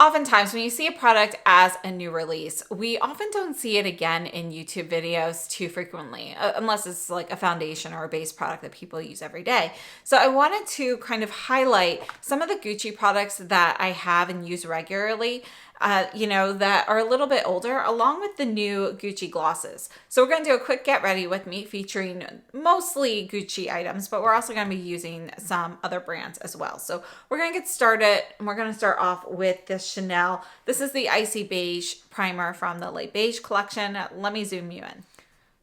Oftentimes when you see a product as a new release, we often don't see it again in YouTube videos too frequently, unless it's like a foundation or a base product that people use every day. So I wanted to kind of highlight some of the Gucci products that I have and use regularly, that are a little bit older, along with the new Gucci glosses. So we're going to do a quick get ready with me featuring mostly Gucci items, but we're also going to be using some other brands as well. So we're going to get started, and we're going to start off with this Chanel. This is the Icy Beige primer from the Light Beige collection. Let me zoom you in.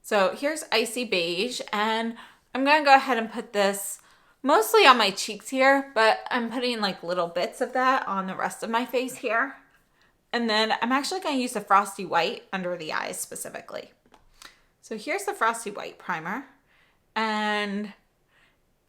So here's Icy Beige, and I'm going to go ahead and put this mostly on my cheeks here, but I'm putting like little bits of that on the rest of my face here. And then I'm actually going to use the Frosty White under the eyes specifically. So here's the Frosty White primer. And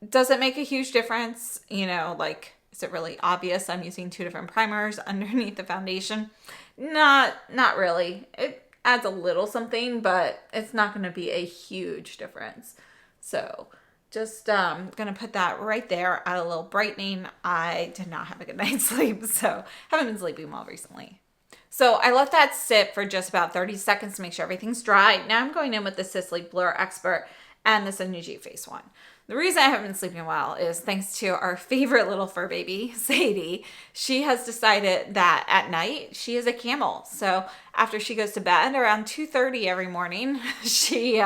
does it make a huge difference? Is it really obvious I'm using two different primers underneath the foundation? Not really. It adds a little something, but it's not going to be a huge difference. So just going to put that right there, add a little brightening. I did not have a good night's sleep, so haven't been sleeping well recently. So I let that sit for just about 30 seconds to make sure everything's dry. Now I'm going in with the Sisley Blur Expert and the Synergy Face one. The reason I haven't been sleeping well is thanks to our favorite little fur baby, Sadie. She has decided that at night she is a camel. So after she goes to bed around 2:30 every morning, she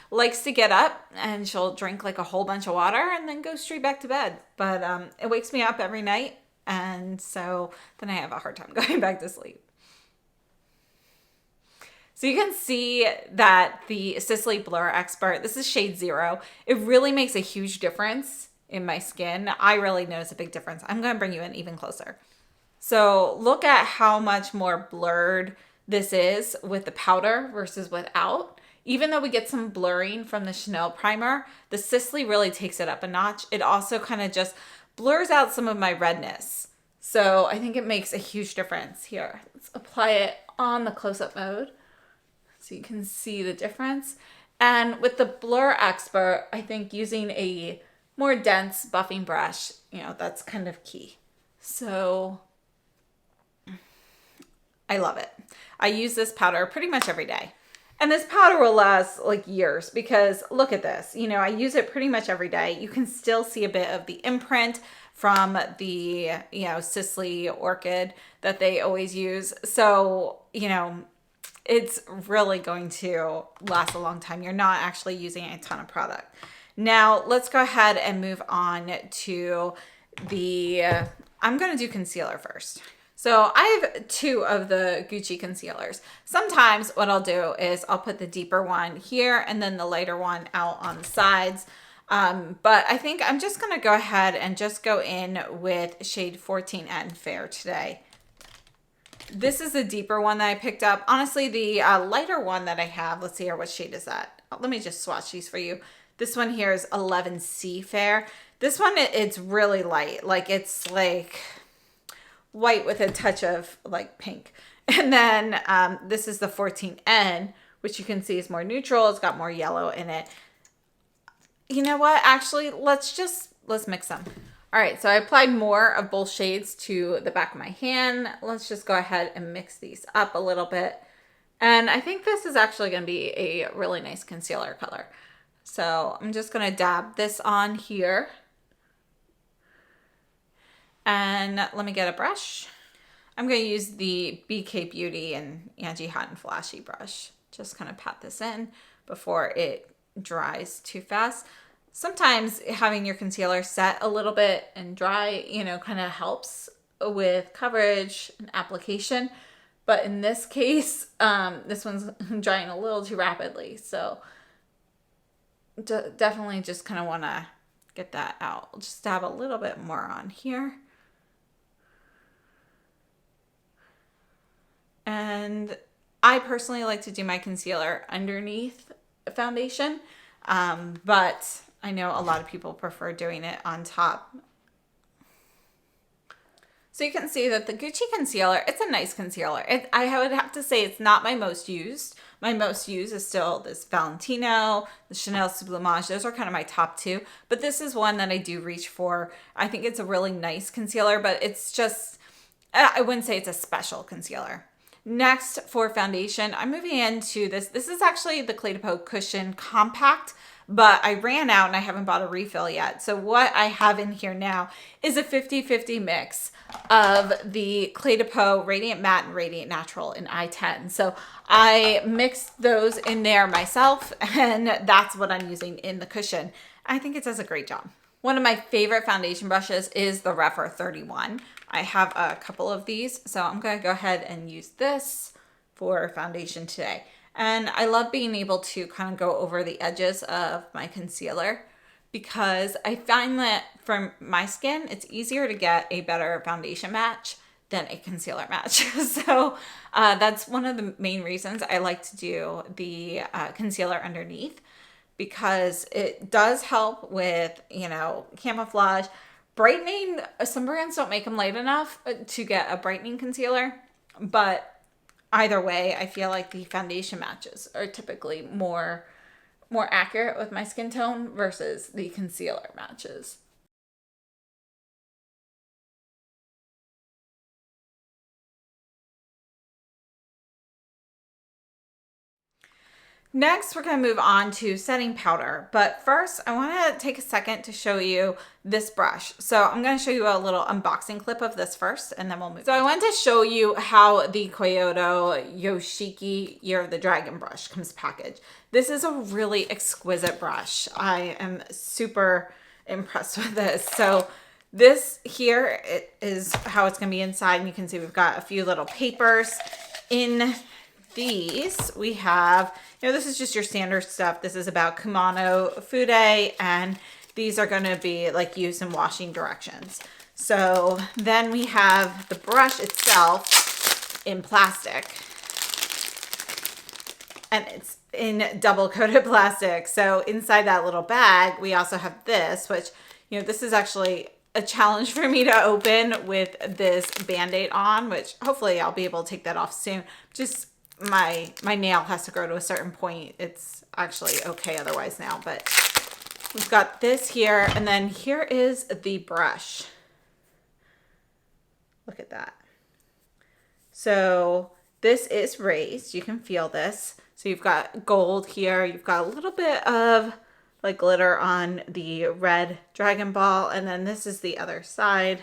likes to get up and she'll drink like a whole bunch of water and then go straight back to bed. But it wakes me up every night, and so then I have a hard time going back to sleep. So you can see that the Sisley Blur Expert, this is shade 0. It really makes a huge difference in my skin. I really notice a big difference. I'm going to bring you in even closer. So look at how much more blurred this is with the powder versus without. Even though we get some blurring from the Chanel primer, the Sisley really takes it up a notch. It also kind of just blurs out some of my redness. So I think it makes a huge difference here. Let's apply it on the close-up mode, so you can see the difference. And with the Blur Expert, I think using a more dense buffing brush, that's kind of key. So I love it. I use this powder pretty much every day. And this powder will last like years because look at this. I use it pretty much every day. You can still see a bit of the imprint from the, Sisley Orchid that they always use. So, it's really going to last a long time. You're not actually using a ton of product. Now, let's go ahead and move on to I'm going to do concealer first. So I have 2 of the Gucci concealers. Sometimes what I'll do is I'll put the deeper one here and then the lighter one out on the sides. But I think I'm just going to go ahead and just go in with shade 14N Fair today. This is the deeper one that I picked up. Honestly, the lighter one that I have, let's see here, what shade is that? Let me just swatch these for you. This one here is 11C Fair. This one, it's really light. Like, it's like white with a touch of like pink. And then this is the 14N, which you can see is more neutral. It's got more yellow in it. You know what? Actually, let's mix them. All right, so I applied more of both shades to the back of my hand. Let's just go ahead and mix these up a little bit. And I think this is actually going to be a really nice concealer color. So I'm just going to dab this on here. And let me get a brush. I'm going to use the BK Beauty and Angie Hot and Flashy brush. Just kind of pat this in before it dries too fast. Sometimes having your concealer set a little bit and dry, kind of helps with coverage and application. But in this case, this one's drying a little too rapidly. So definitely just kind of want to get that out. I'll just dab a little bit more on here. And I personally like to do my concealer underneath foundation, but I know a lot of people prefer doing it on top. So you can see that the Gucci concealer, it's a nice concealer. I would have to say it's not my most used. My most used is still this Valentino, the Chanel Sublimage. Those are kind of my top 2. But this is one that I do reach for. I think it's a really nice concealer, but it's just, I wouldn't say it's a special concealer. Next, for foundation, I'm moving into this. This is actually the Cle de Peau Cushion Compact, but I ran out and I haven't bought a refill yet. So what I have in here now is a 50-50 mix of the Cle de Peau Radiant Matte and Radiant Natural in I-10. So I mixed those in there myself, and that's what I'm using in the cushion. I think it does a great job. One of my favorite foundation brushes is the Refer 31. I have a couple of these, so I'm going to go ahead and use this for foundation today. And I love being able to kind of go over the edges of my concealer because I find that for my skin, it's easier to get a better foundation match than a concealer match. So that's one of the main reasons I like to do the concealer underneath, because it does help with, you know, camouflage. Brightening, some brands don't make them light enough to get a brightening concealer, but either way, I feel like the foundation matches are typically more accurate with my skin tone versus the concealer matches. Next, we're going to move on to setting powder. But first, I want to take a second to show you this brush. So I'm going to show you a little unboxing clip of this first, and then we'll move. So I wanted to show you how the Koyudo Yoshiki Year of the Dragon brush comes packaged. This is a really exquisite brush. I am super impressed with this. So this here is how it's going to be inside. And you can see we've got a few little papers. In these, we have, you know, this is just your standard stuff. This is about Kumano Fude, and these are going to be like use and washing directions. So then we have the brush itself in plastic, and it's in double coated plastic. So inside that little bag, we also have this, which, you know, this is actually a challenge for me to open with this Band-Aid on, which hopefully I'll be able to take that off soon. Just my nail has to grow to a certain point. It's actually okay otherwise now, but we've got this here, and then here is the brush. Look at that. So this is raised. You can feel this. So you've got gold here. You've got a little bit of like glitter on the red Dragon Ball, and then this is the other side.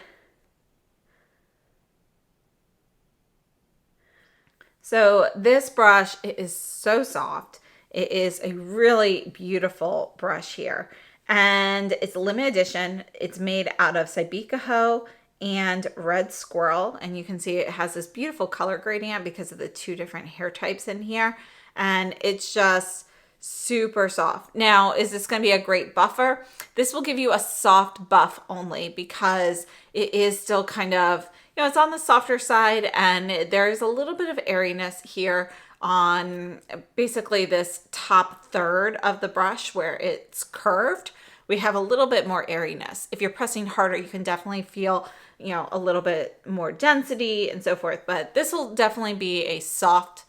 So this brush is so soft. It is a really beautiful brush here, and it's a limited edition. It's made out of Sabicaho and red squirrel, and you can see it has this beautiful color gradient because of the two different hair types in here, and it's just super soft. Now, is this going to be a great buffer? This will give you a soft buff only because it is still kind of, you know, it's on the softer side, and there's a little bit of airiness here on basically this top third of the brush where it's curved. We have a little bit more airiness. If you're pressing harder, you can definitely feel, you know, a little bit more density and so forth, but this will definitely be a soft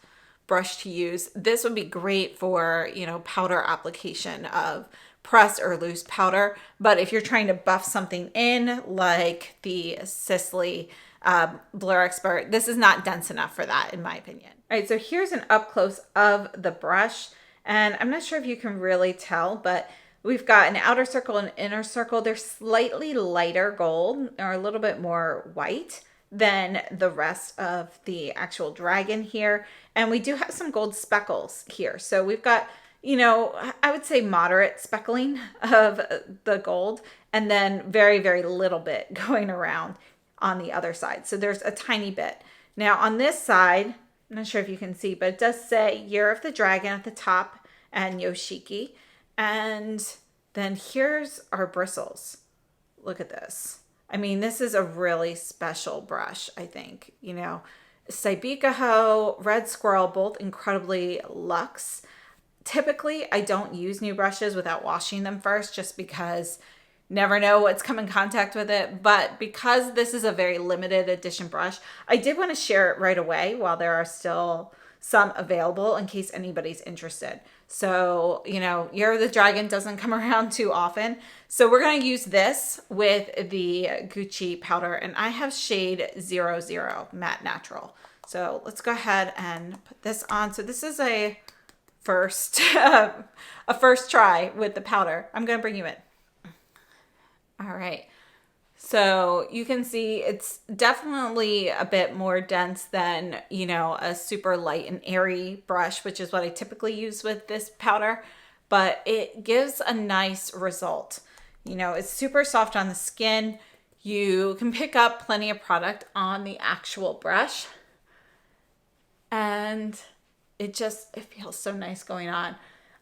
brush to use. This would be great for, you know, powder application of pressed or loose powder. But if you're trying to buff something in, like the Sisley Blur Expert, this is not dense enough for that, in my opinion. All right, so here's an up close of the brush, and I'm not sure if you can really tell, but we've got an outer circle and inner circle. They're slightly lighter gold, or a little bit more white than the rest of the actual dragon here. And we do have some gold speckles here. So we've got, you know, I would say moderate speckling of the gold, and then very, very little bit going around on the other side. So there's a tiny bit. Now on this side, I'm not sure if you can see, but it does say Year of the Dragon at the top and Yoshiki. And then here's our bristles. Look at this. I mean, this is a really special brush, I think. You know, Sabicaho, Red Squirrel, both incredibly luxe. Typically, I don't use new brushes without washing them first, just because never know what's come in contact with it. But because this is a very limited edition brush, I did want to share it right away while there are still some available in case anybody's interested. So, you know, Year of the Dragon doesn't come around too often. So we're going to use this with the Gucci powder, and I have shade 00 Matte Natural. So let's go ahead and put this on. So this is a first, a first try with the powder. I'm going to bring you in. All right. So you can see it's definitely a bit more dense than, you know, a super light and airy brush, which is what I typically use with this powder, but it gives a nice result. You know, it's super soft on the skin. You can pick up plenty of product on the actual brush, and it feels so nice going on.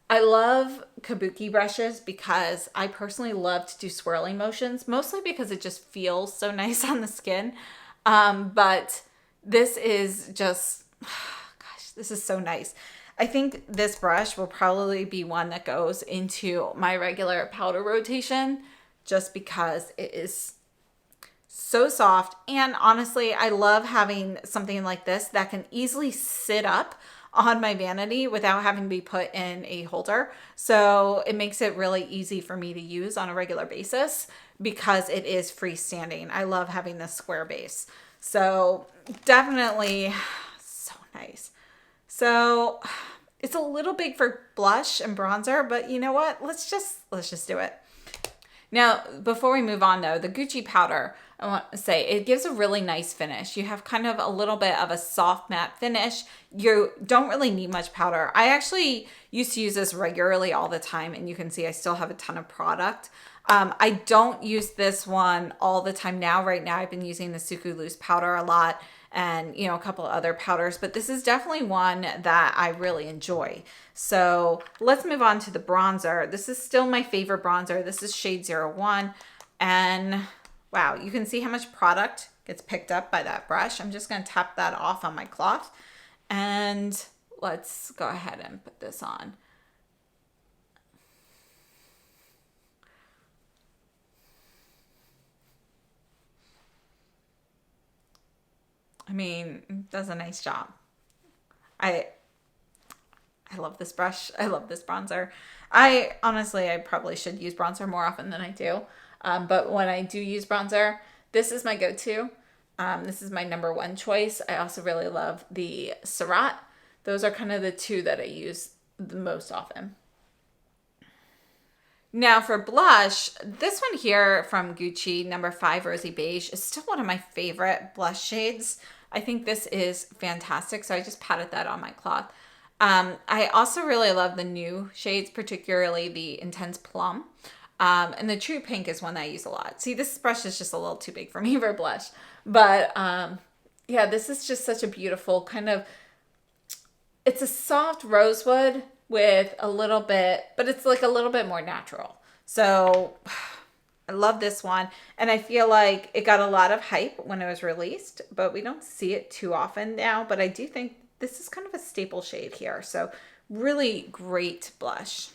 I love kabuki brushes because I personally love to do swirling motions, mostly because it just feels so nice on the skin. But this is just, gosh, this is so nice. I think this brush will probably be one that goes into my regular powder rotation just because it is so soft. And honestly, I love having something like this that can easily sit up on my vanity without having to be put in a holder. So it makes it really easy for me to use on a regular basis because it is freestanding. I love having this square base. So definitely so nice. So it's a little big for blush and bronzer, but you know what? Let's just do it. Now, before we move on though, the Gucci powder, I want to say it gives a really nice finish. You have kind of a little bit of a soft matte finish. You don't really need much powder. I actually used to use this regularly all the time, and you can see I still have a ton of product. I don't use this one all the time now. Right now I've been using the Suku Loose powder a lot, and you know, a couple of other powders, but this is definitely one that I really enjoy. So let's move on to the bronzer. This is still my favorite bronzer. This is shade 01, and wow, you can see how much product gets picked up by that brush. I'm just going to tap that off on my cloth, and let's go ahead and put this on. I mean, it does a nice job. I love this brush. I love this bronzer. I probably should use bronzer more often than I do. But when I do use bronzer, this is my go-to. This is my number one choice. I also really love the Surratt. Those are kind of the two that I use the most often. Now for blush, this one here from Gucci, number 5 Rosy Beige, is still one of my favorite blush shades. I think this is fantastic, so I just patted that on my cloth. I also really love the new shades, particularly the Intense Plum. And the True Pink is one that I use a lot. See, this brush is just a little too big for me for blush. But yeah, this is just such a beautiful kind of, it's a soft rosewood with a little bit, but it's like a little bit more natural. So I love this one. And I feel like it got a lot of hype when it was released, but we don't see it too often now. But I do think this is kind of a staple shade here. So really great blush.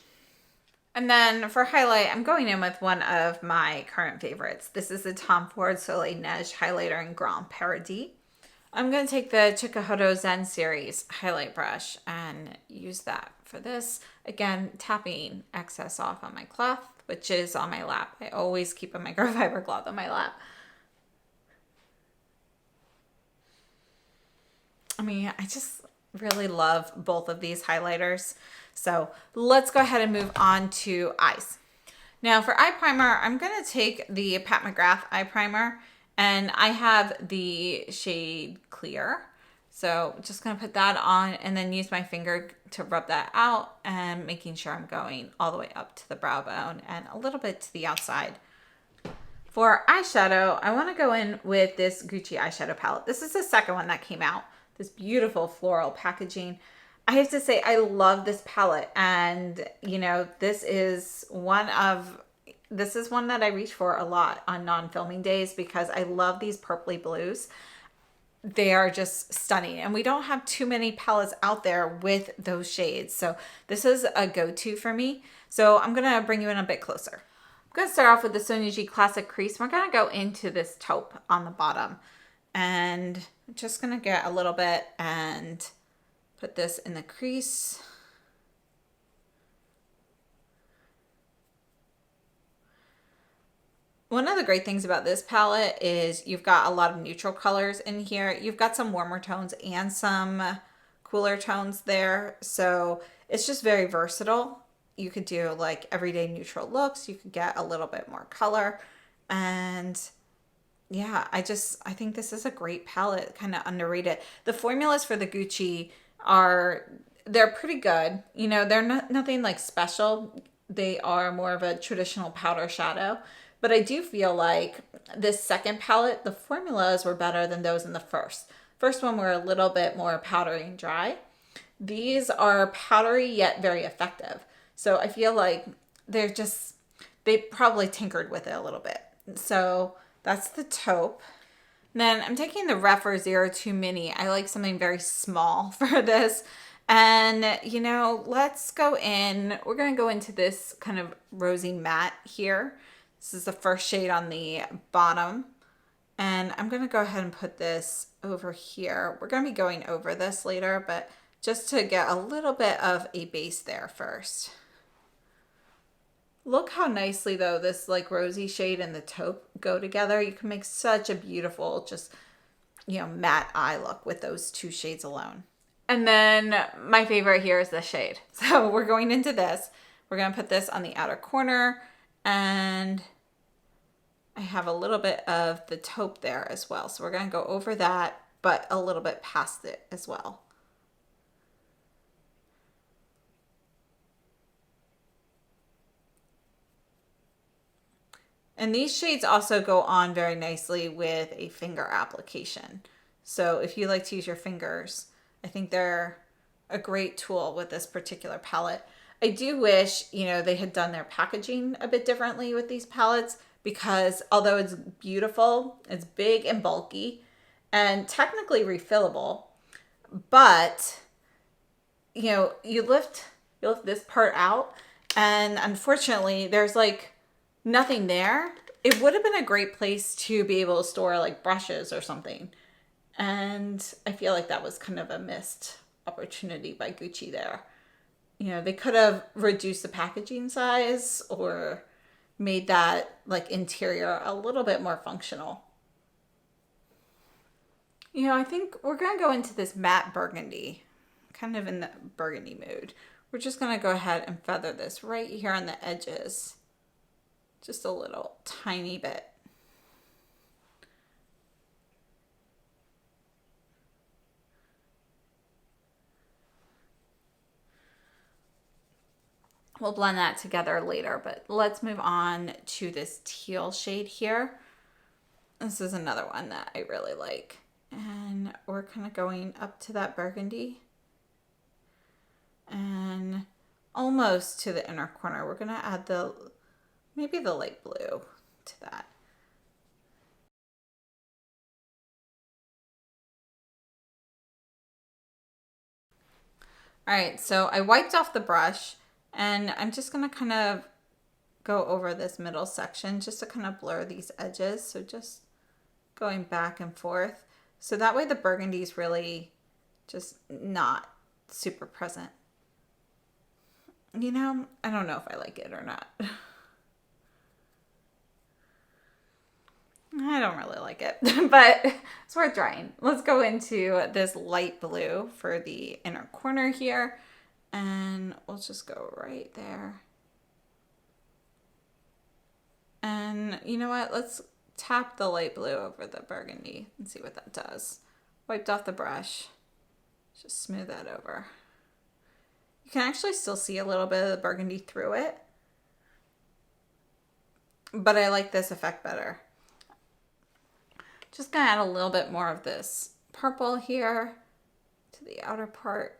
And then for highlight, I'm going in with one of my current favorites. This is the Tom Ford Soleil Neige Highlighter in Grand Paradis. I'm going to take the Chikuhodo Zen series highlight brush and use that for this. Again, tapping excess off on my cloth, which is on my lap. I always keep a microfiber cloth on my lap. I mean, I just really love both of these highlighters. So let's go ahead and move on to eyes. Now for eye primer, I'm going to take the Pat McGrath eye primer, and I have the shade Clear. So just going to put that on and then use my finger to rub that out, and making sure I'm going all the way up to the brow bone and a little bit to the outside. For eyeshadow, I want to go in with this Gucci eyeshadow palette. This is the second one that came out. This beautiful floral packaging. I have to say, I love this palette, and you know, this is one that I reach for a lot on non-filming days because I love these purpley blues. They are just stunning, and we don't have too many palettes out there with those shades. So this is a go-to for me. So I'm gonna bring you in a bit closer. I'm gonna start off with the Sonia G Classic Crease. We're gonna go into this taupe on the bottom, and I'm just gonna get a little bit and Put this in the crease. One of the great things about this palette is you've got a lot of neutral colors in here. You've got some warmer tones and some cooler tones there. So it's just very versatile. You could do like everyday neutral looks. You could get a little bit more color. And yeah, I think this is a great palette, kind of underrated. The formulas for the Gucci they're pretty good. You know, they're nothing like special. They are more of a traditional powder shadow. But I do feel like this second palette, the formulas were better than those in the first. First one were a little bit more powdery and dry. These are powdery yet very effective. So I feel like they probably tinkered with it a little bit. So that's the taupe. Then I'm taking the Rephr 02 Mini. I like something very small for this. And, you know, let's go in. We're going to go into this kind of rosy matte here. This is the first shade on the bottom. And I'm going to go ahead and put this over here. We're going to be going over this later, but just to get a little bit of a base there first. Look how nicely, though, this like rosy shade and the taupe go together. You can make such a beautiful, just, you know, matte eye look with those two shades alone. And then my favorite here is this shade. So we're going into this. We're going to put this on the outer corner, and I have a little bit of the taupe there as well. So we're going to go over that, but a little bit past it as well. And these shades also go on very nicely with a finger application. So if you like to use your fingers, I think they're a great tool with this particular palette. I do wish, you know, they had done their packaging a bit differently with these palettes, because although it's beautiful, it's big and bulky and technically refillable, but you know, you lift this part out, and unfortunately there's like nothing there. It would have been a great place to be able to store like brushes or something. And I feel like that was kind of a missed opportunity by Gucci there. You know, they could have reduced the packaging size or made that like interior a little bit more functional. You know, I think we're going to go into this matte burgundy, kind of in the burgundy mood. We're just going to go ahead and feather this right here on the edges. Just a little tiny bit. We'll blend that together later, but let's move on to this teal shade here. This is another one that I really like. And we're kind of going up to that burgundy and almost to the inner corner. We're going to add maybe the light blue to that. All right, so I wiped off the brush, and I'm just going to kind of go over this middle section just to kind of blur these edges. So just going back and forth. So that way the burgundy is really just not super present. You know, I don't know if I like it or not. I don't really like it, but it's worth trying. Let's go into this light blue for the inner corner here, and we'll just go right there. And you know what? Let's tap the light blue over the burgundy and see what that does. Wiped off the brush. Just smooth that over. You can actually still see a little bit of the burgundy through it, but I like this effect better. Just gonna add a little bit more of this purple here to the outer part.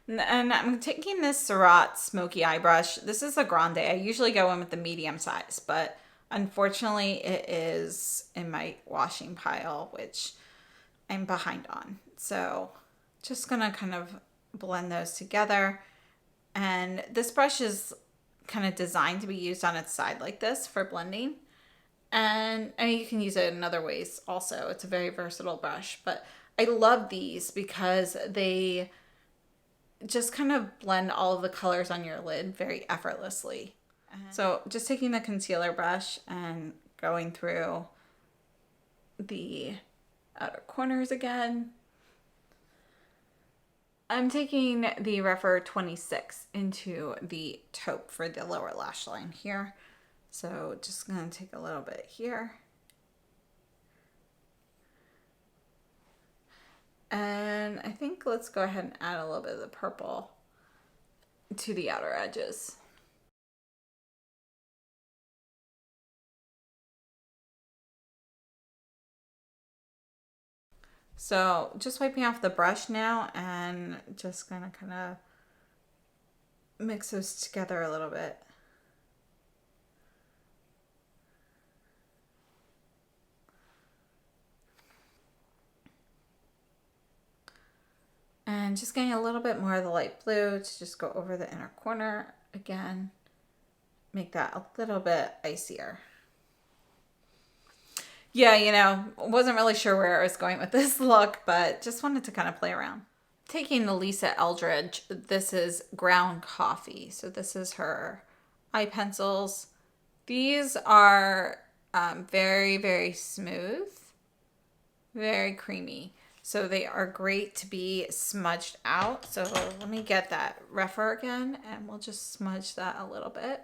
And I'm taking this Surratt smoky eye brush. This is a grande. I usually go in with the medium size, but unfortunately it is in my washing pile, which I'm behind on. So just gonna kind of blend those together. And this brush is kind of designed to be used on its side like this for blending. And I mean, you can use it in other ways also. It's a very versatile brush, but I love these because they just kind of blend all of the colors on your lid very effortlessly. So just taking the concealer brush and going through the outer corners again. I'm taking the Rephr 26 into the taupe for the lower lash line here. So just going to take a little bit here. And I think let's go ahead and add a little bit of the purple to the outer edges. So just wiping off the brush now and just gonna kind of mix those together a little bit. And just getting a little bit more of the light blue to just go over the inner corner again. Make that a little bit icier. Yeah, you know, wasn't really sure where I was going with this look, but just wanted to kind of play around. Taking the Lisa Eldridge, this is Ground Coffee. So this is her eye pencils. These are very, very smooth, very creamy. So they are great to be smudged out. So let me get that Rephr again, and we'll just smudge that a little bit.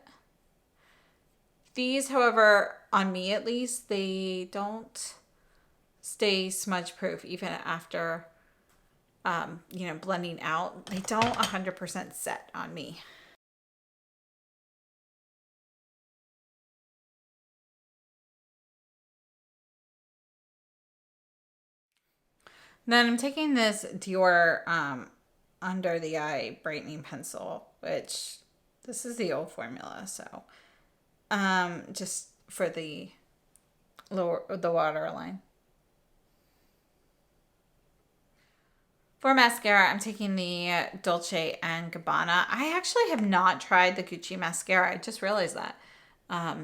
These, however, on me at least, they don't stay smudge proof even after, you know, blending out. They don't 100% set on me. Then I'm taking this Dior under the eye brightening pencil, which this is the old formula. So just for the waterline. For mascara, I'm taking the Dolce & Gabbana. I actually have not tried the Gucci mascara. I just realized that.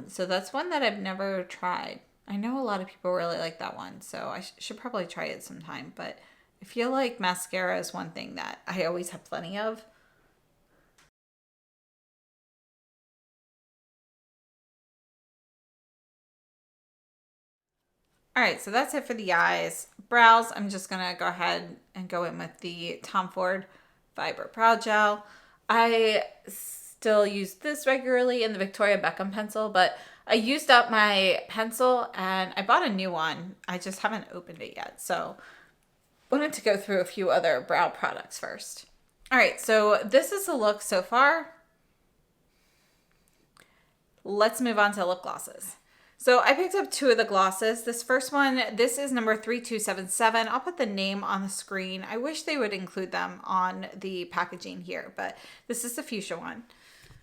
So that's one that I've never tried. I know a lot of people really like that one, so I should probably try it sometime. But I feel like mascara is one thing that I always have plenty of. All right, so that's it for the eyes. Brows, I'm just gonna go ahead and go in with the Tom Ford Fiber Brow Gel. I still use this regularly in the Victoria Beckham pencil, but I used up my pencil and I bought a new one. I just haven't opened it yet, so wanted to go through a few other brow products first. All right, so this is the look so far. Let's move on to lip glosses. So I picked up two of the glosses. This first one, this is number 3277. I'll put the name on the screen. I wish they would include them on the packaging here, but this is the fuchsia one.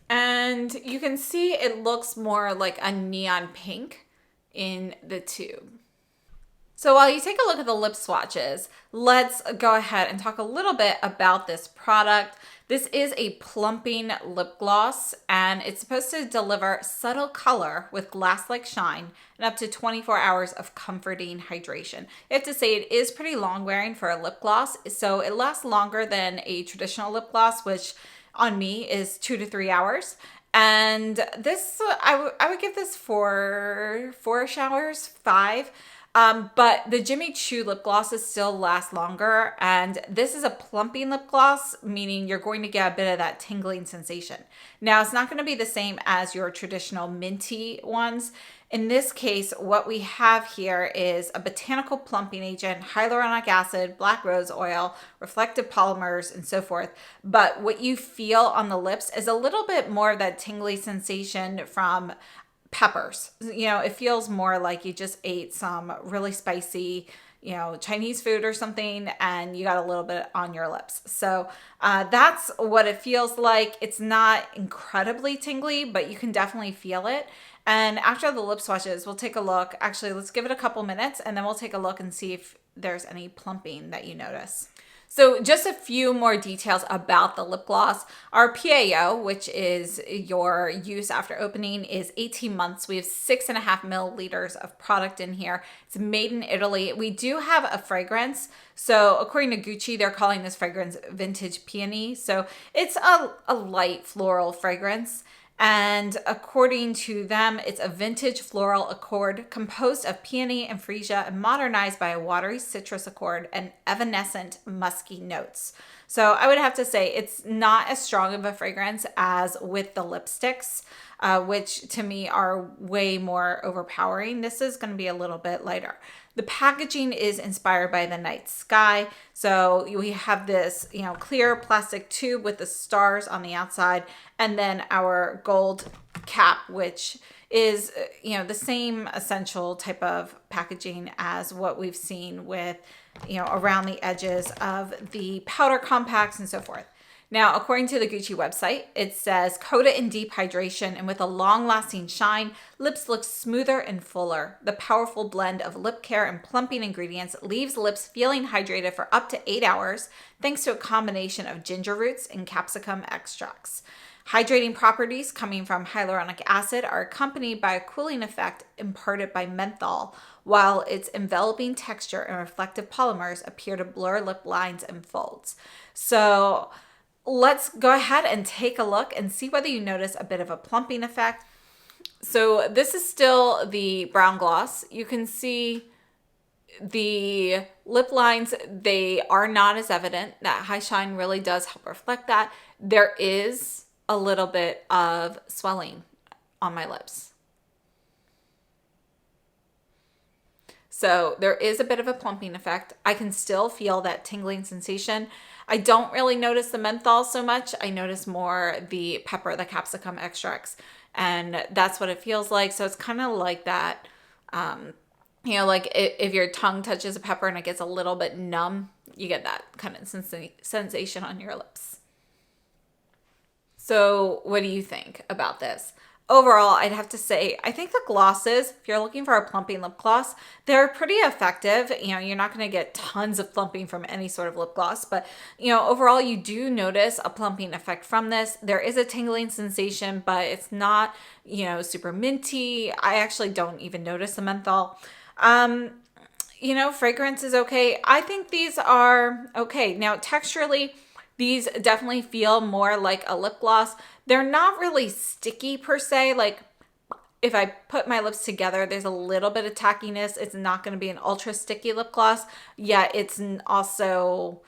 And you can see it looks more like a neon pink in the tube. So while you take a look at the lip swatches, let's go ahead and talk a little bit about this product. This is a plumping lip gloss, and it's supposed to deliver subtle color with glass-like shine and up to 24 hours of comforting hydration. I have to say it is pretty long wearing for a lip gloss, so it lasts longer than a traditional lip gloss, which on me is 2 to 3 hours. And this, I would give this 4-ish hours, 5. But the Jimmy Choo lip glosses still last longer, and this is a plumping lip gloss, meaning you're going to get a bit of that tingling sensation. Now, it's not going to be the same as your traditional minty ones. In this case, what we have here is a botanical plumping agent, hyaluronic acid, black rose oil, reflective polymers, and so forth. But what you feel on the lips is a little bit more of that tingly sensation from peppers. You know, it feels more like you just ate some really spicy, you know, Chinese food or something, and you got a little bit on your lips. So that's what it feels like. It's not incredibly tingly, but you can definitely feel it. And after the lip swatches, we'll take a look. Actually, let's give it a couple minutes, and then we'll take a look and see if there's any plumping that you notice. So just a few more details about the lip gloss. Our PAO, which is your use after opening, is 18 months. We have 6.5 milliliters of product in here. It's made in Italy. We do have a fragrance. So according to Gucci, they're calling this fragrance Vintage Peony. So it's a light floral fragrance. And according to them, it's a vintage floral accord composed of peony and freesia and modernized by a watery citrus accord and evanescent musky notes. So I would have to say it's not as strong of a fragrance as with the lipsticks, which to me are way more overpowering. This is going to be a little bit lighter. The packaging is inspired by the night sky. So we have this, clear plastic tube with the stars on the outside, and then our gold cap, which is, the same essential type of packaging as what we've seen with, around the edges of the powder compacts and so forth. Now, according to the Gucci website, it says, coated in deep hydration and with a long-lasting shine, lips look smoother and fuller. The powerful blend of lip care and plumping ingredients leaves lips feeling hydrated for up to 8 hours, thanks to a combination of ginger roots and capsicum extracts. Hydrating properties coming from hyaluronic acid are accompanied by a cooling effect imparted by menthol, while its enveloping texture and reflective polymers appear to blur lip lines and folds. So let's go ahead and take a look and see whether you notice a bit of a plumping effect. So this is still the brown gloss. You can see the lip lines, they are not as evident. That high shine really does help reflect that. There is a little bit of swelling on my lips. So there is a bit of a plumping effect. I can still feel that tingling sensation. I don't really notice the menthol so much. I notice more the pepper, the capsicum extracts, and that's what it feels like. So it's kind of like that, like if your tongue touches a pepper and it gets a little bit numb, you get that kind of sensation on your lips. So what do you think about this? Overall, I'd have to say, I think the glosses, if you're looking for a plumping lip gloss, they're pretty effective. You're not going to get tons of plumping from any sort of lip gloss, but, overall, you do notice a plumping effect from this. There is a tingling sensation, but it's not, super minty. I actually don't even notice the menthol. Fragrance is okay. I think these are okay. Now, texturally, these definitely feel more like a lip gloss. They're not really sticky per se. Like if I put my lips together, there's a little bit of tackiness. It's not going to be an ultra sticky lip gloss. Yet it's also,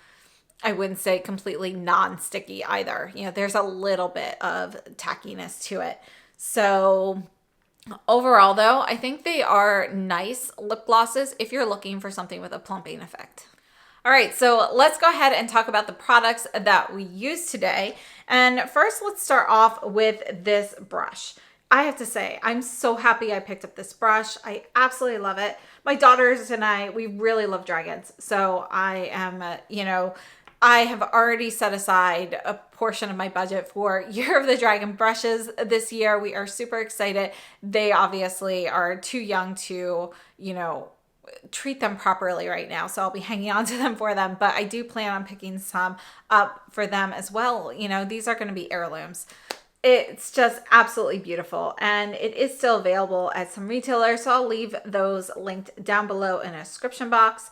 I wouldn't say completely non-sticky either. There's a little bit of tackiness to it. So overall though, I think they are nice lip glosses if you're looking for something with a plumping effect. All right, so let's go ahead and talk about the products that we use today. And first, let's start off with this brush. I have to say, I'm so happy I picked up this brush. I absolutely love it. My daughters and I, we really love dragons. So I am, I have already set aside a portion of my budget for Year of the Dragon brushes this year. We are super excited. They obviously are too young to, treat them properly right now, so I'll be hanging on to them for them, but I do plan on picking some up for them as well. These are going to be heirlooms. It's just absolutely beautiful, and it is still available at some retailers, so I'll leave those linked down below in a description box.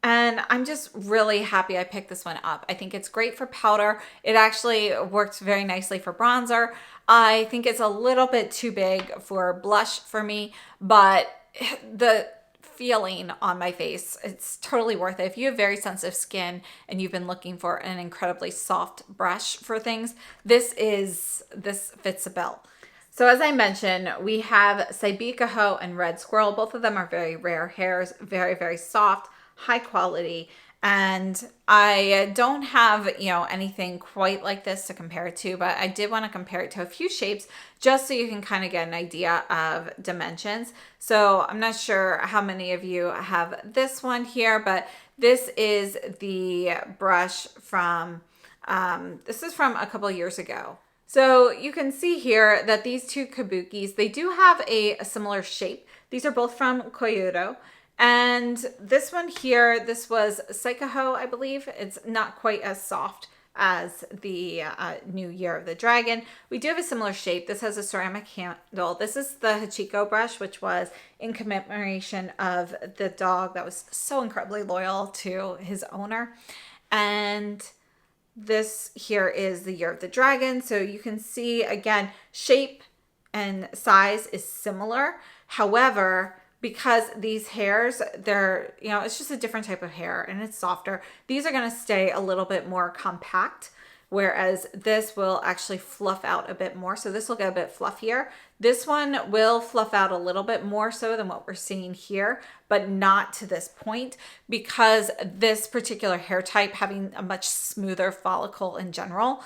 And I'm just really happy I picked this one up. I think it's great for powder. It actually works very nicely for bronzer. I think it's a little bit too big for blush for me, but the feeling on my face, it's totally worth it. If you have very sensitive skin and you've been looking for an incredibly soft brush for things, this fits the bill. So as I mentioned, we have Sabicaho and Red Squirrel. Both of them are very rare hairs, very, very soft, high quality. And I don't have, anything quite like this to compare it to, but I did want to compare it to a few shapes just so you can kind of get an idea of dimensions. So I'm not sure how many of you have this one here, but this is the brush from, this is from a couple years ago. So you can see here that these two kabukis, they do have a similar shape. These are both from Koyudo. And this one here, this was Psycho, I believe. It's not quite as soft as the New Year of the Dragon. We do have a similar shape. This has a ceramic handle. This is the Hachiko brush, which was in commemoration of the dog that was so incredibly loyal to his owner. And this here is the Year of the Dragon. So you can see, again, shape and size is similar. However, because these hairs, they're, it's just a different type of hair and it's softer. These are going to stay a little bit more compact, whereas this will actually fluff out a bit more. So this will get a bit fluffier. This one will fluff out a little bit more so than what we're seeing here, but not to this point, because this particular hair type, having a much smoother follicle in general,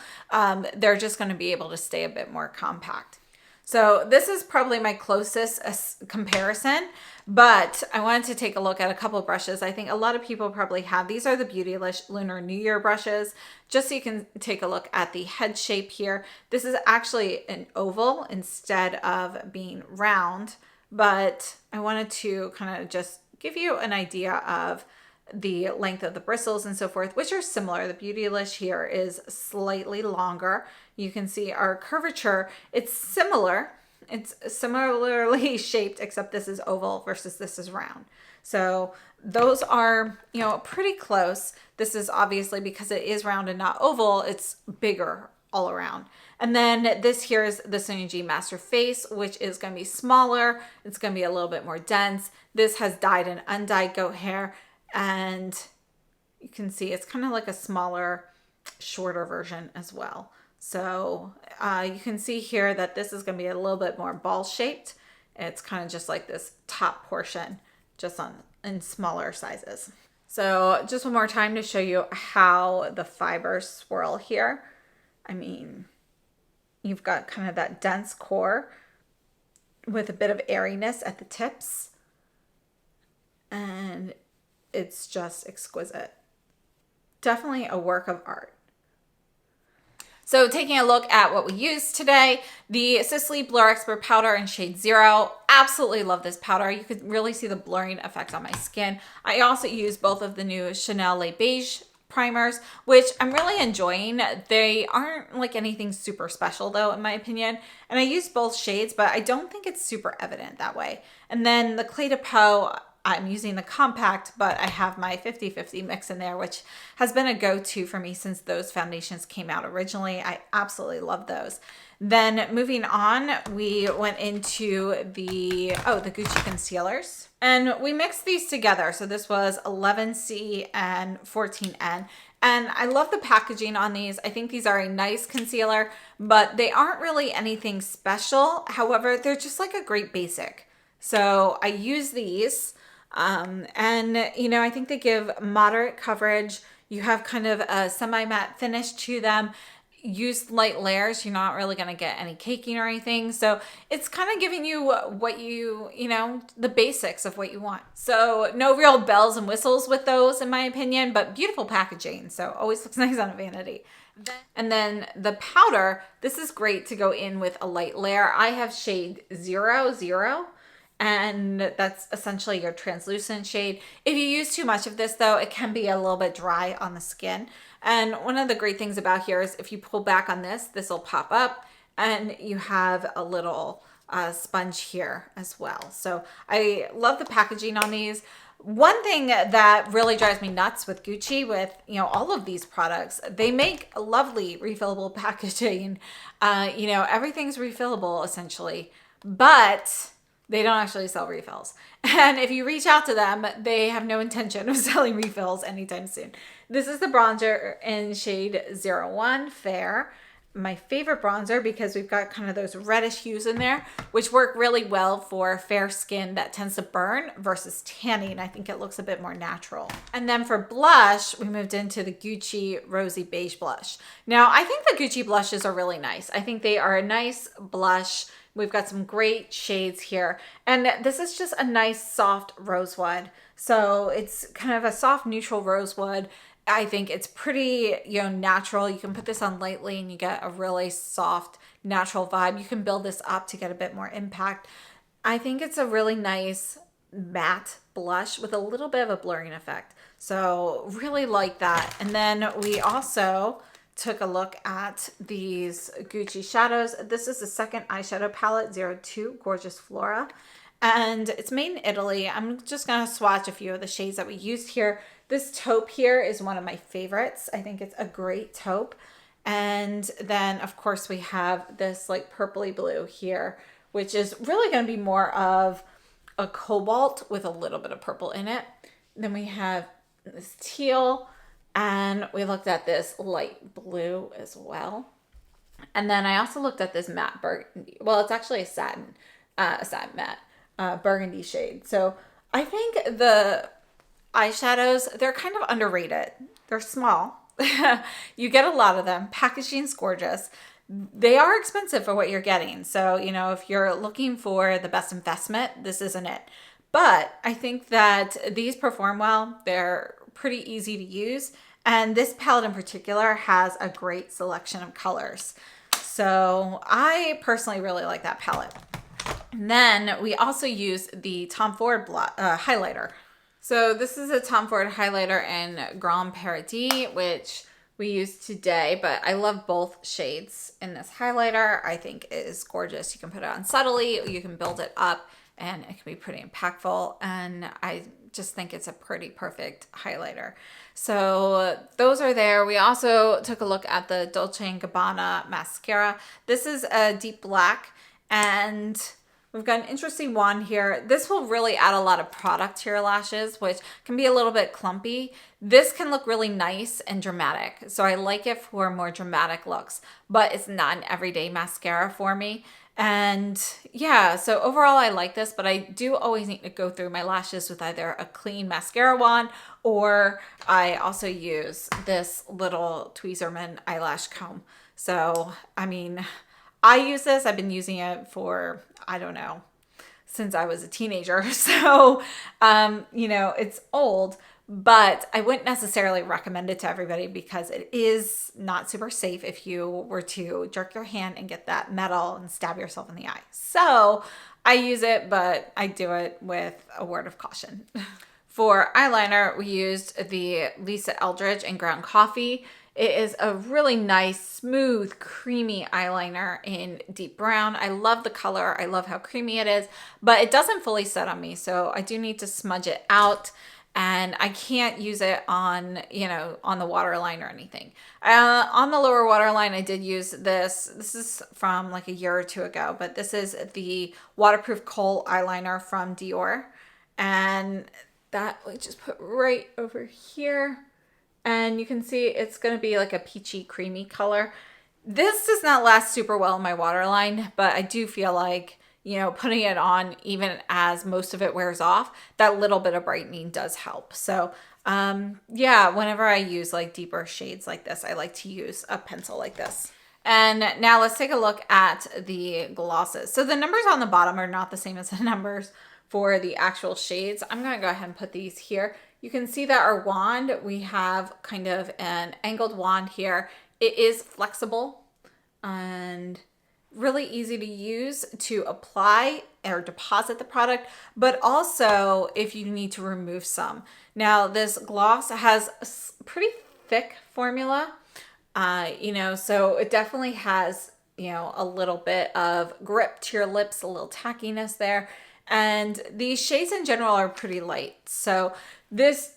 they're just going to be able to stay a bit more compact. So this is probably my closest comparison, but I wanted to take a look at a couple of brushes. I think a lot of people probably have. These are the Beautylish Lunar New Year brushes, just so you can take a look at the head shape here. This is actually an oval instead of being round, but I wanted to kind of just give you an idea of the length of the bristles and so forth, which are similar. The Beautylish here is slightly longer. You can see our curvature, it's similar. It's similarly shaped, except this is oval versus this is round. So those are, pretty close. This is obviously, because it is round and not oval, it's bigger all around. And then this here is the Sonia G Master Face, which is going to be smaller. It's going to be a little bit more dense. This has dyed and undyed goat hair. And you can see it's kind of like a smaller, shorter version as well. So you can see here that this is going to be a little bit more ball shaped. It's kind of just like this top portion, just in smaller sizes. So just one more time to show you how the fibers swirl here. I mean, you've got kind of that dense core with a bit of airiness at the tips. And it's just exquisite. Definitely a work of art. So taking a look at what we used today, the Sisley Blur Expert Powder in shade 0. Absolutely love this powder. You could really see the blurring effect on my skin. I also used both of the new Chanel Le Beige primers, which I'm really enjoying. They aren't like anything super special though, in my opinion. And I used both shades, but I don't think it's super evident that way. And then the Cle de Peau, I'm using the compact, but I have my 50-50 mix in there, which has been a go-to for me since those foundations came out originally. I absolutely love those. Then moving on, we went into the Gucci concealers. And we mixed these together. So this was 11C and 14N. And I love the packaging on these. I think these are a nice concealer, but they aren't really anything special. However, they're just like a great basic. So I use these. And, I think they give moderate coverage. You have kind of a semi-matte finish to them. Use light layers. You're not really going to get any caking or anything. So it's kind of giving you what the basics of what you want. So no real bells and whistles with those, in my opinion, but beautiful packaging. So always looks nice on a vanity. And then the powder, this is great to go in with a light layer. I have shade 00. And that's essentially your translucent shade. If you use too much of this though, it can be a little bit dry on the skin. And one of the great things about here is if you pull back on this, this will pop up and you have a little sponge here as well. So I love the packaging on these. One thing that really drives me nuts with Gucci, with all of these products, they make lovely refillable packaging. Everything's refillable essentially, but they don't actually sell refills. And if you reach out to them, they have no intention of selling refills anytime soon. This is the bronzer in shade 01 Fair. My favorite bronzer, because we've got kind of those reddish hues in there, which work really well for fair skin that tends to burn versus tanning. I think it looks a bit more natural. And then for blush, we moved into the Gucci Rosy Beige blush. Now, I think the Gucci blushes are really nice. I think they are a nice blush. We've got some great shades here. And this is just a nice soft rosewood. So it's kind of a soft neutral rosewood. I think it's pretty, natural. You can put this on lightly and you get a really soft, natural vibe. You can build this up to get a bit more impact. I think it's a really nice matte blush with a little bit of a blurring effect. So really like that. And then we also took a look at these Gucci shadows. This is the second eyeshadow palette, 02 Gorgeous Flora. And it's made in Italy. I'm just going to swatch a few of the shades that we used here. This taupe here is one of my favorites. I think it's a great taupe. And then, of course, we have this like purpley blue here, which is really going to be more of a cobalt with a little bit of purple in it. Then we have this teal, and we looked at this light blue as well. And then I also looked at this matte burgundy. Well, it's actually a satin matte burgundy shade. So I think the eyeshadows, they're kind of underrated. They're small. You get a lot of them. Packaging's gorgeous. They are expensive for what you're getting. So, you know, if you're looking for the best investment, this isn't it. But I think that these perform well. They're pretty easy to use. And this palette in particular has a great selection of colors. So I personally really like that palette. And then we also use the Tom Ford highlighter. So this is a Tom Ford highlighter in Grand Paradis, which we used today, but I love both shades in this highlighter. I think it is gorgeous. You can put it on subtly, you can build it up, and it can be pretty impactful. And I just think it's a pretty perfect highlighter. So those are there. We also took a look at the Dolce & Gabbana mascara. This is a deep black, and we've got an interesting wand here. This will really add a lot of product to your lashes, which can be a little bit clumpy. This can look really nice and dramatic. So I like it for more dramatic looks, but it's not an everyday mascara for me. And yeah, so overall I like this, but I do always need to go through my lashes with either a clean mascara wand, or I also use this little Tweezerman eyelash comb. So, I mean, I use this. I've been using it for, I don't know, since I was a teenager. So, you know, it's old, but I wouldn't necessarily recommend it to everybody because it is not super safe if you were to jerk your hand and get that metal and stab yourself in the eye. So I use it, but I do it with a word of caution. For eyeliner, we used the Lisa Eldridge in Ground Coffee. It is a really nice, smooth, creamy eyeliner in deep brown. I love the color. I love how creamy it is, but it doesn't fully set on me, so I do need to smudge it out, and I can't use it on, you know, on the waterline or anything. On the lower waterline, I did use this. This is from like a year or two ago, but this is the Waterproof Kohl eyeliner from Dior, and that we just put right over here. And you can see it's going to be like a peachy creamy color. This does not last super well in my waterline, but I do feel like, you know, putting it on, even as most of it wears off, that little bit of brightening does help. So yeah, whenever I use like deeper shades like this, I like to use a pencil like this. And now let's take a look at the glosses. So the numbers on the bottom are not the same as the numbers for the actual shades. I'm going to go ahead and put these here. You can see that our wand, we have kind of an angled wand here. It is flexible and really easy to use to apply or deposit the product, but also if you need to remove some. Now this gloss has a pretty thick formula, you know, so it definitely has, you know, a little bit of grip to your lips, a little tackiness there. And these shades in general are pretty light. So this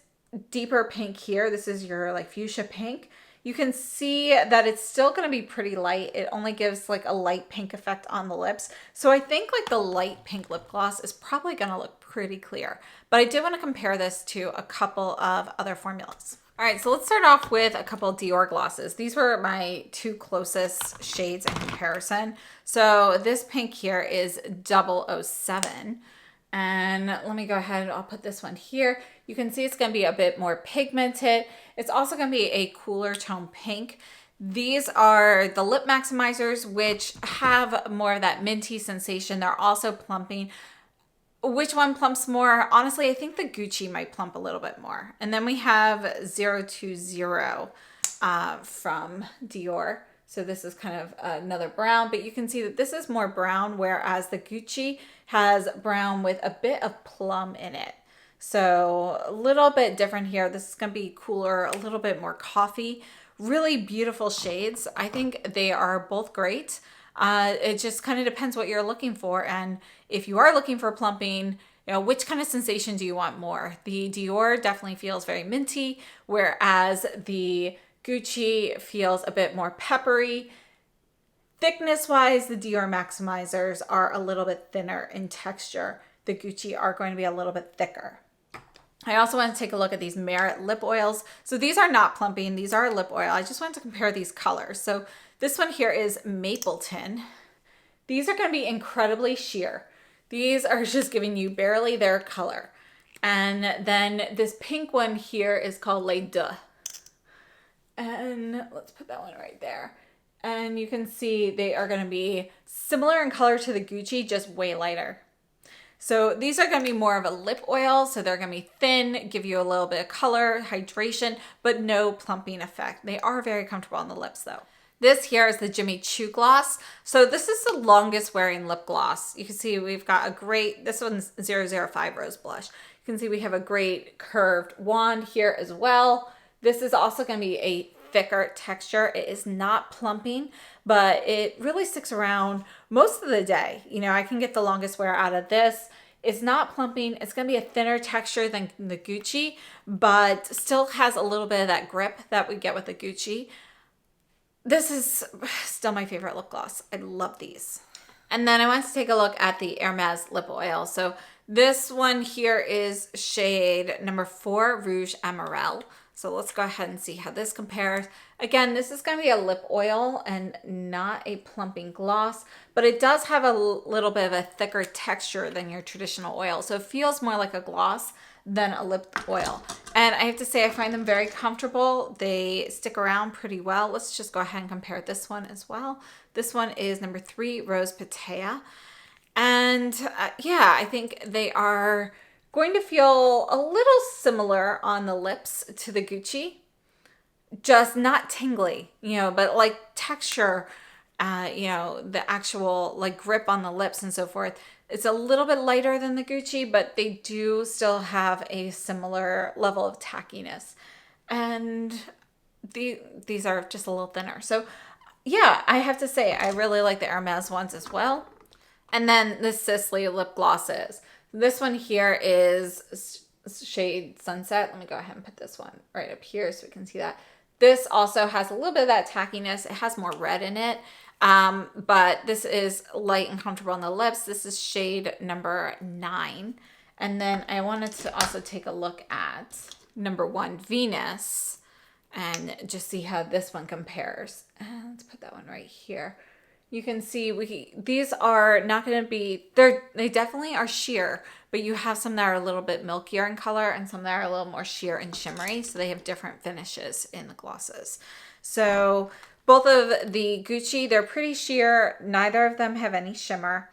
deeper pink here, this is your like fuchsia pink. You can see that it's still going to be pretty light. It only gives like a light pink effect on the lips. So I think like the light pink lip gloss is probably going to look pretty clear. But I did want to compare this to a couple of other formulas. All right, so let's start off with a couple of Dior glosses. These were my two closest shades in comparison. So this pink here is 007. And let me go ahead and I'll put this one here. You can see it's going to be a bit more pigmented. It's also going to be a cooler tone pink. These are the lip maximizers, which have more of that minty sensation. They're also plumping. Which one plumps more? Honestly, I think the Gucci might plump a little bit more. And then we have 020 from Dior. So this is kind of another brown, but you can see that this is more brown, whereas the Gucci has brown with a bit of plum in it. So a little bit different here. This is going to be cooler, a little bit more coffee. Really beautiful shades. I think they are both great. It just kind of depends what you're looking for. And if you are looking for plumping, you know, which kind of sensation do you want more? The Dior definitely feels very minty, whereas the Gucci feels a bit more peppery. Thickness wise, the Dior Maximizers are a little bit thinner in texture. The Gucci are going to be a little bit thicker. I also want to take a look at these Merit lip oils. So these are not plumping, these are lip oil. I just wanted to compare these colors. So this one here is Mapleton. These are going to be incredibly sheer. These are just giving you barely their color. And then this pink one here is called Les Deux. And let's put that one right there. And you can see they are going to be similar in color to the Gucci, just way lighter. So these are going to be more of a lip oil. So they're going to be thin, give you a little bit of color, hydration, but no plumping effect. They are very comfortable on the lips though. This here is the Jimmy Choo gloss. So this is the longest wearing lip gloss. You can see we've got a great, this one's 005 Rose Blush. You can see we have a great curved wand here as well. This is also going to be a thicker texture. It is not plumping, but it really sticks around most of the day. You know, I can get the longest wear out of this. It's not plumping. It's going to be a thinner texture than the Gucci, but still has a little bit of that grip that we get with the Gucci. This is still my favorite lip gloss. I love these. And then I want to take a look at the Hermes lip oil. So this one here is shade number 4, Rouge Amarelle. So let's go ahead and see how this compares. Again, this is going to be a lip oil and not a plumping gloss, but it does have a little bit of a thicker texture than your traditional oil. So it feels more like a gloss than a lip oil. And I have to say, I find them very comfortable. They stick around pretty well. Let's just go ahead and compare this one as well. This one is number 3, Rose Patea. And yeah, I think they are going to feel a little similar on the lips to the Gucci, just not tingly, you know, but like texture, you know, the actual like grip on the lips and so forth. It's a little bit lighter than the Gucci, but they do still have a similar level of tackiness. And these are just a little thinner. So yeah, I have to say, I really like the Hermes ones as well. And then the Sisley lip glosses. This one here is shade Sunset. Let me go ahead and put this one right up here so we can see that. This also has a little bit of that tackiness. It has more red in it, but this is light and comfortable on the lips. This is shade number 9. And then I wanted to also take a look at number 1, Venus, and just see how this one compares. And let's put that one right here. You can see these are not going to be, they definitely are sheer, but you have some that are a little bit milkier in color and some that are a little more sheer and shimmery. So they have different finishes in the glosses. So both of the Gucci, they're pretty sheer. Neither of them have any shimmer.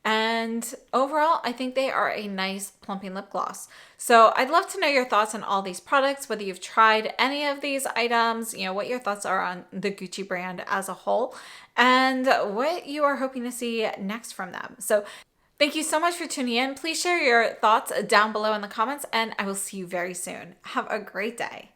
And overall, I think they are a nice plumping lip gloss. So I'd love to know your thoughts on all these products, whether you've tried any of these items, you know, what your thoughts are on the Gucci brand as a whole, and what you are hoping to see next from them. So thank you so much for tuning in. Please share your thoughts down below in the comments, and I will see you very soon. Have a great day.